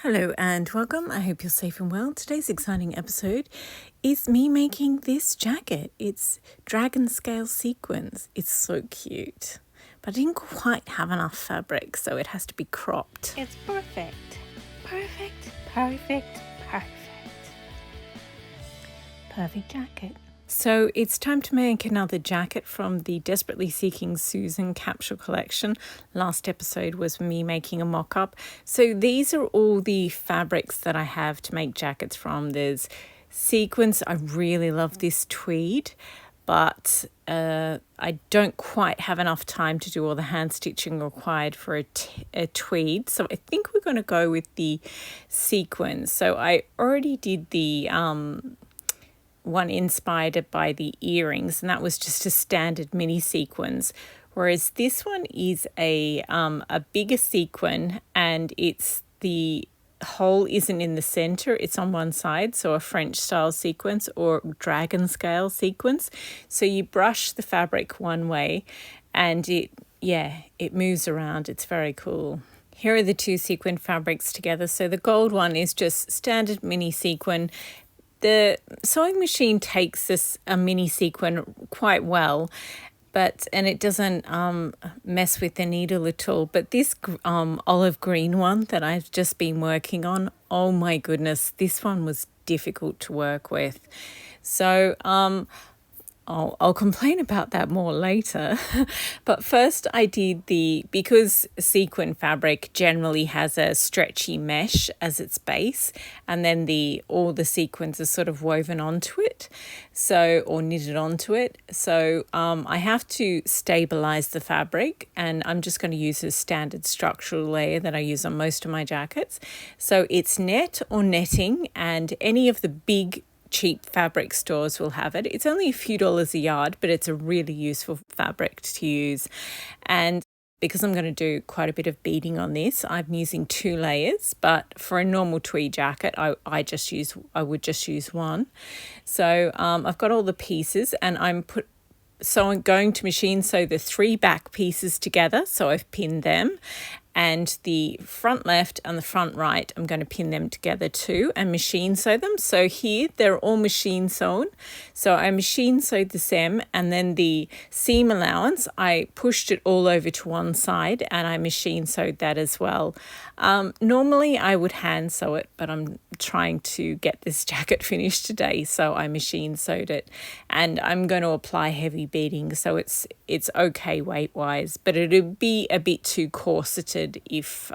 Hello and welcome. I hope you're safe and well. Today's exciting episode is me making this jacket. It's dragon scale sequins. It's so cute. But I didn't quite have enough fabric, so it has to be cropped. It's perfect. Perfect, perfect, perfect. Perfect jacket. So it's time to make another jacket from the Desperately Seeking Susan capsule collection. Last episode was me making a mock-up. So these are all the fabrics that I have to make jackets from. There's sequins. I really love this tweed, but I don't quite have enough time to do all the hand stitching required for a tweed. So I think we're going to go with the sequins. So I already did the one inspired by the earrings, and that was just a standard mini sequins, whereas this one is a bigger sequin, and it's the hole isn't in the center, it's on one side, so a French style sequence or dragon scale sequence. So you brush the fabric one way and it moves around. It's very cool. Here are the two sequin fabrics together. So the gold one is just standard mini sequin. The sewing machine takes a mini sequin quite well, and it doesn't mess with the needle at all. But this olive green one that I've just been working on, oh my goodness, this one was difficult to work with. So I'll complain about that more later. But first I did because sequin fabric generally has a stretchy mesh as its base, and then all the sequins are sort of woven onto it, or knitted onto it. So I have to stabilize the fabric, and I'm just going to use a standard structural layer that I use on most of my jackets. So it's net or netting, and any of the big cheap fabric stores will have it. It's only a few dollars a yard, but it's a really useful fabric to use. And because I'm going to do quite a bit of beading on this, I'm using 2 layers, but for a normal tweed jacket, I would just use one. So I've got all the pieces, and I'm going to machine sew the 3 back pieces together. So I've pinned them, and the front left and the front right, I'm going to pin them together too and machine sew them. So here they're all machine sewn. So I machine sewed the seam, and then the seam allowance, I pushed it all over to one side and I machine sewed that as well. Normally I would hand sew it, but I'm trying to get this jacket finished today, so I machine sewed it, and I'm going to apply heavy beading, so it's okay weight wise, but it would be a bit too corseted if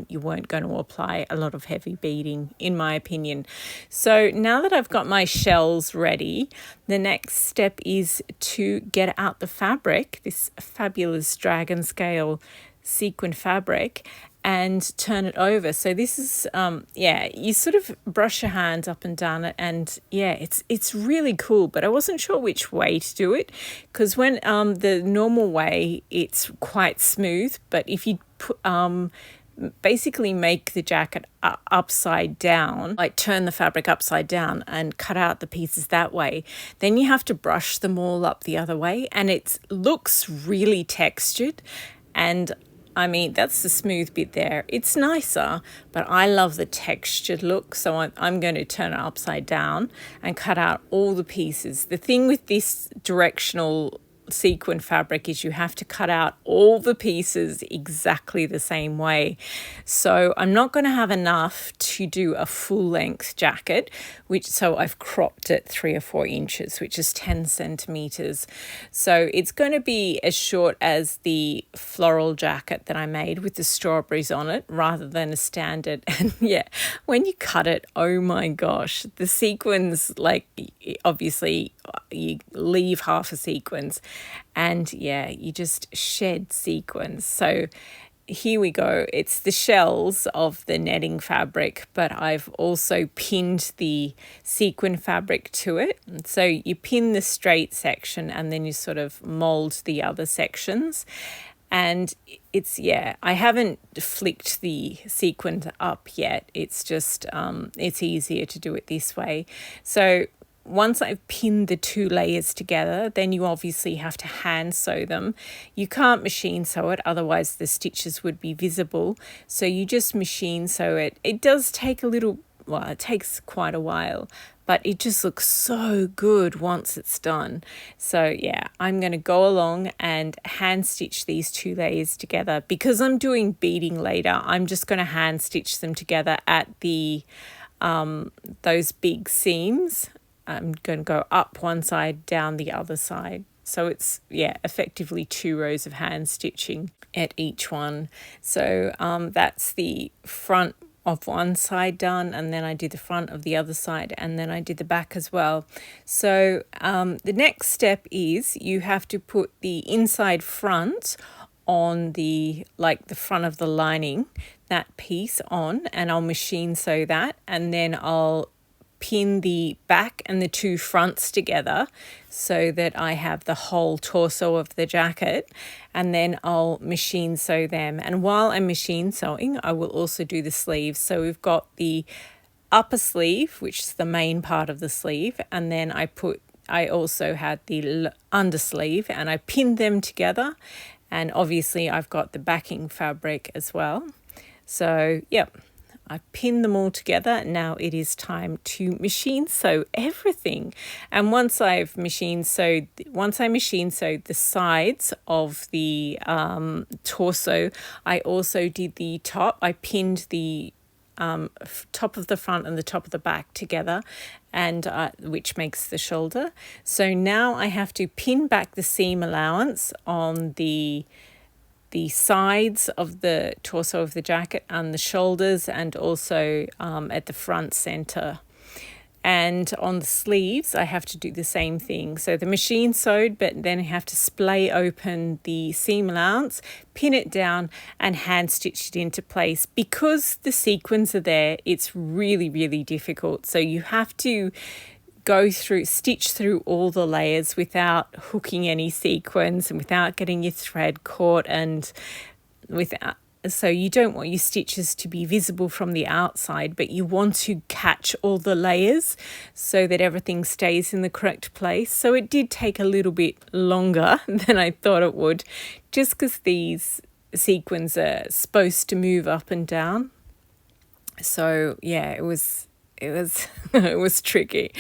you weren't going to apply a lot of heavy beading, in my opinion. So now that I've got my shells ready, the next step is to get out the fabric, this fabulous dragon scale sequin fabric, and turn it over. So this is you sort of brush your hands up and down it, and it's really cool, but I wasn't sure which way to do it, because when the normal way it's quite smooth, but if you basically make the jacket upside down, like turn the fabric upside down and cut out the pieces that way, then you have to brush them all up the other way, and it looks really textured. And I mean, that's the smooth bit there. It's nicer, but I love the textured look, so I'm going to turn it upside down and cut out all the pieces. The thing with this directional sequin fabric is you have to cut out all the pieces exactly the same way. So I'm not going to have enough to do a full length jacket, so I've cropped it 3 or 4 inches, which is 10 centimeters. So it's going to be as short as the floral jacket that I made with the strawberries on it, rather than a standard. And when you cut it, oh my gosh, the sequins, like, obviously you leave half a sequence, and you just shed sequins. So here we go. It's the shells of the netting fabric, but I've also pinned the sequin fabric to it. So you pin the straight section, and then you sort of mold the other sections. And it's, I haven't flicked the sequin up yet. It's just, it's easier to do it this way. So once I've pinned the 2 layers together, then you obviously have to hand sew them. You can't machine sew it, otherwise the stitches would be visible. So you just machine sew it. It does take it takes quite a while, but it just looks so good once it's done. So yeah, I'm going to go along and hand stitch these 2 layers together. Because I'm doing beading later, I'm just going to hand stitch them together at the those big seams. I'm going to go up one side, down the other side. So it's, effectively 2 rows of hand stitching at each one. So that's the front of one side done, and then I did the front of the other side, and then I did the back as well. So the next step is you have to put the inside front on the front of the lining, that piece on, and I'll machine sew that, and then I'll pin the back and the 2 fronts together so that I have the whole torso of the jacket, and then I'll machine sew them. And while I'm machine sewing, I will also do the sleeves. So we've got the upper sleeve, which is the main part of the sleeve, and then I also had the undersleeve, and I pinned them together, and obviously I've got the backing fabric as well. So yep, I pinned them all together. Now it is time to machine sew everything. And once I machine sewed the sides of the torso, I also did the top. I pinned the top of the front and the top of the back together, and which makes the shoulder. So now I have to pin back the seam allowance on the sides of the torso of the jacket and the shoulders, and also at the front center. And on the sleeves, I have to do the same thing. So the machine sewed, but then I have to splay open the seam allowance, pin it down, and hand stitch it into place. Because the sequins are there, it's really, really difficult. So you have to stitch through all the layers without hooking any sequins and without getting your thread caught, and so you don't want your stitches to be visible from the outside, but you want to catch all the layers so that everything stays in the correct place. So it did take a little bit longer than I thought it would, just because these sequins are supposed to move up and down. So yeah, it was it was tricky,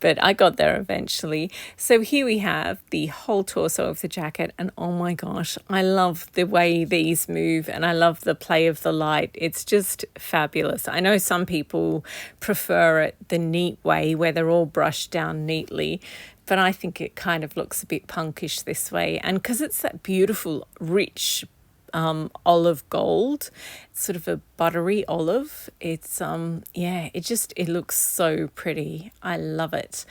but I got there eventually. So here we have the whole torso of the jacket, and oh my gosh, I love the way these move, and I love the play of the light. It's just fabulous. I know some people prefer it the neat way where they're all brushed down neatly, but I think it kind of looks a bit punkish this way. And because it's that beautiful, rich olive gold, sort of a buttery olive, it's it looks so pretty. I love it.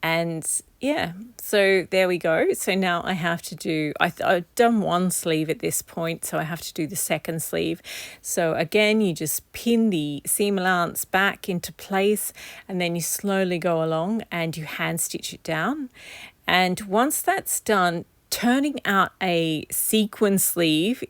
And yeah, so there we go. So now I have to do, I've done one sleeve at this point, so I have to do the second sleeve. So again, you just pin the seam allowance back into place, and then you slowly go along and you hand stitch it down. And once that's done, turning out a sequin sleeve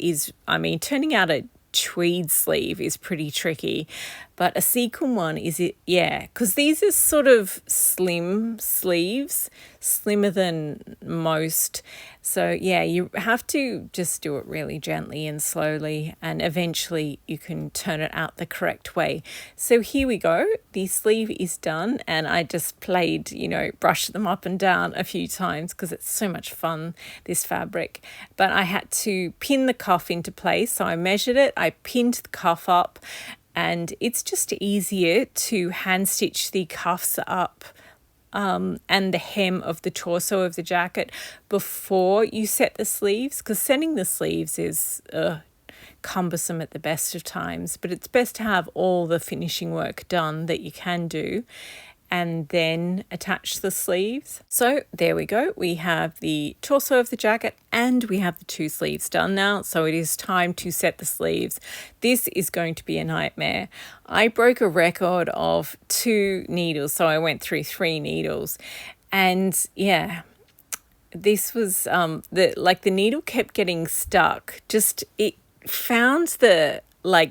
turning out a tweed sleeve is pretty tricky, but a sequin one because these are sort of slim sleeves, slimmer than most. So yeah, you have to just do it really gently and slowly, and eventually you can turn it out the correct way. So here we go. The sleeve is done, and I just brushed them up and down a few times because it's so much fun, this fabric. But I had to pin the cuff into place, so I measured it, I pinned the cuff up, and it's just easier to hand stitch the cuffs up and the hem of the torso of the jacket before you set the sleeves, because setting the sleeves is cumbersome at the best of times, but it's best to have all the finishing work done that you can do and then attach the sleeves. So there we go. We have the torso of the jacket and we have the 2 sleeves done now. So it is time to set the sleeves. This is going to be a nightmare. I broke a record of 2 needles, so I went through 3 needles. And yeah, this was the needle kept getting stuck. It found the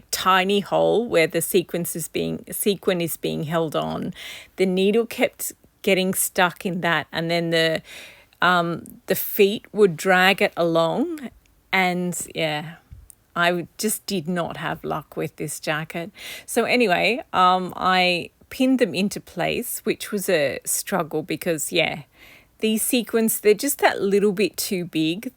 tiny hole where the sequin is being held on. The needle kept getting stuck in that, and then the feet would drag it along, and yeah, I just did not have luck with this jacket. So anyway, I pinned them into place, which was a struggle because, yeah, these sequins, they're just that little bit too big.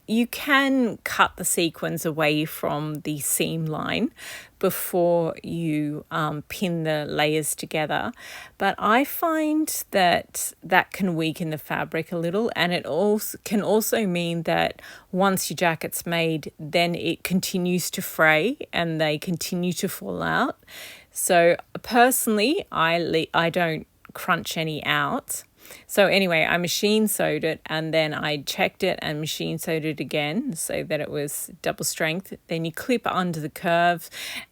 You can cut the sequins away from the seam line before you pin the layers together. But I find that can weaken the fabric a little, and it also can also mean that once your jacket's made, then it continues to fray and they continue to fall out. So personally, I don't crunch any out. So anyway, I machine sewed it, and then I checked it and machine sewed it again so that it was double strength. Then you clip under the curve,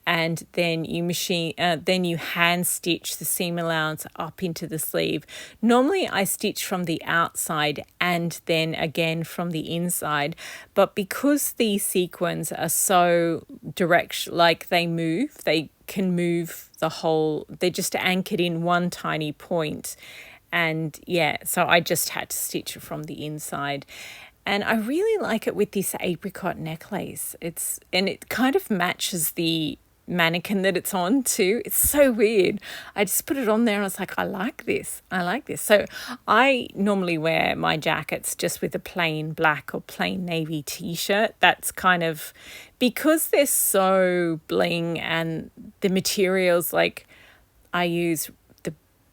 and then you hand stitch the seam allowance up into the sleeve. Normally I stitch from the outside and then again from the inside, but because these sequins are so direct, like they can move the whole, they're just anchored in one tiny point. And yeah, so I just had to stitch it from the inside. And I really like it with this apricot necklace. It kind of matches the mannequin that it's on too. It's so weird. I just put it on there and I was like, I like this. So I normally wear my jackets just with a plain black or plain navy t-shirt. That's kind of, because they're so bling and the materials, like I use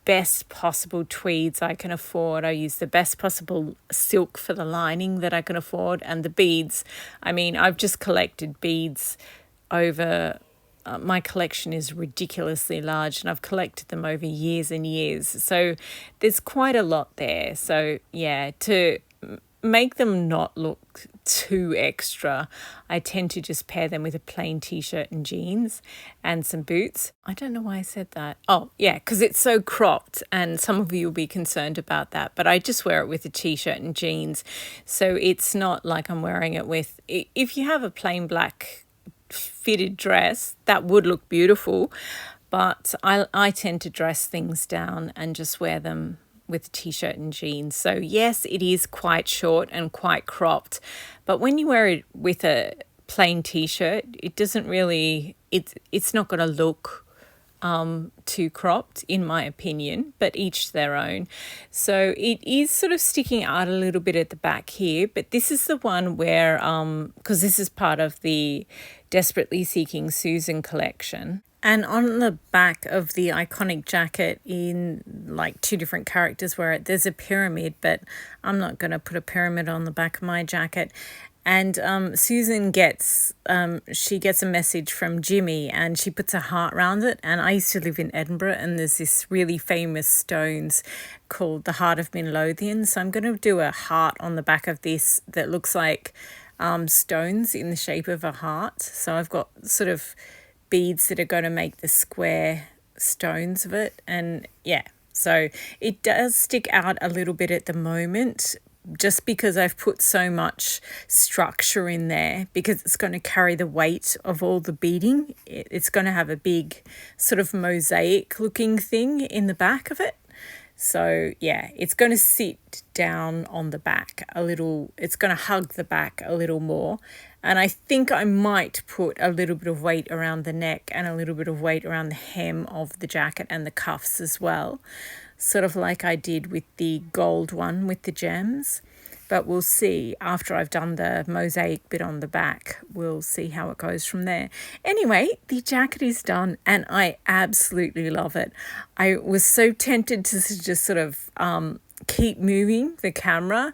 best possible tweeds I can afford. I use the best possible silk for the lining that I can afford, and the beads. I mean, I've just collected beads over, my collection is ridiculously large, and I've collected them over years and years. So there's quite a lot there. So yeah, to make them not look too extra, I tend to just pair them with a plain t-shirt and jeans and some boots. I don't know why I said that. Oh yeah, because it's so cropped, and some of you will be concerned about that, but I just wear it with a t-shirt and jeans, so it's not like I'm wearing it with, if you have a plain black fitted dress, that would look beautiful, but I tend to dress things down and just wear them with a t-shirt and jeans. So yes, it is quite short and quite cropped, but when you wear it with a plain t-shirt, it doesn't really, it's not going to look too cropped, in my opinion, but each their own. So it is sort of sticking out a little bit at the back here, but this is the one where, because this is part of the Desperately Seeking Susan collection. And on the back of the iconic jacket, in like two different characters, where there's a pyramid, but I'm not going to put a pyramid on the back of my jacket. And Susan gets a message from Jimmy, and she puts a heart around it. And I used to live in Edinburgh, and there's this really famous stones called the Heart of Midlothian. So I'm going to do a heart on the back of this that looks like stones in the shape of a heart. So I've got sort of beads that are going to make the square stones of it. And yeah, so it does stick out a little bit at the moment, just because I've put so much structure in there, because it's going to carry the weight of all the beading. It's going to have a big sort of mosaic looking thing in the back of it. So yeah, it's going to sit down on the back a little. It's going to hug the back a little more. And I think I might put a little bit of weight around the neck and a little bit of weight around the hem of the jacket and the cuffs as well, sort of like I did with the gold one with the gems. But we'll see after I've done the mosaic bit on the back. We'll see how it goes from there. Anyway, the jacket is done and I absolutely love it. I was so tempted to just sort of keep moving the camera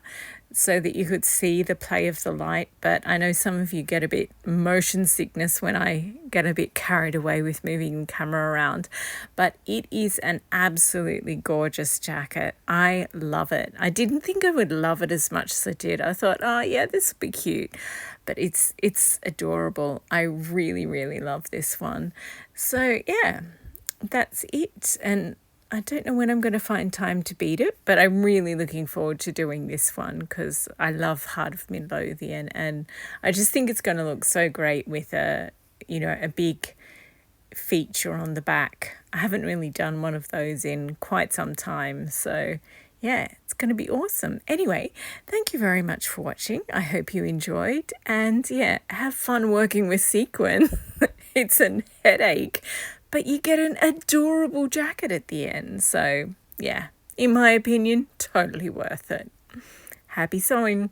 so that you could see the play of the light. But I know some of you get a bit motion sickness when I get a bit carried away with moving the camera around. But it is an absolutely gorgeous jacket. I love it. I didn't think I would love it as much as I did. I thought, oh yeah, this would be cute. But it's adorable. I really, really love this one. So yeah, that's it. And I don't know when I'm going to find time to beat it, but I'm really looking forward to doing this one because I love Heart of Midlothian, and I just think it's going to look so great with a big feature on the back. I haven't really done one of those in quite some time, so yeah, it's going to be awesome. Anyway, thank you very much for watching. I hope you enjoyed, and yeah, have fun working with sequin. It's a headache, but you get an adorable jacket at the end. So yeah, in my opinion, totally worth it. Happy sewing.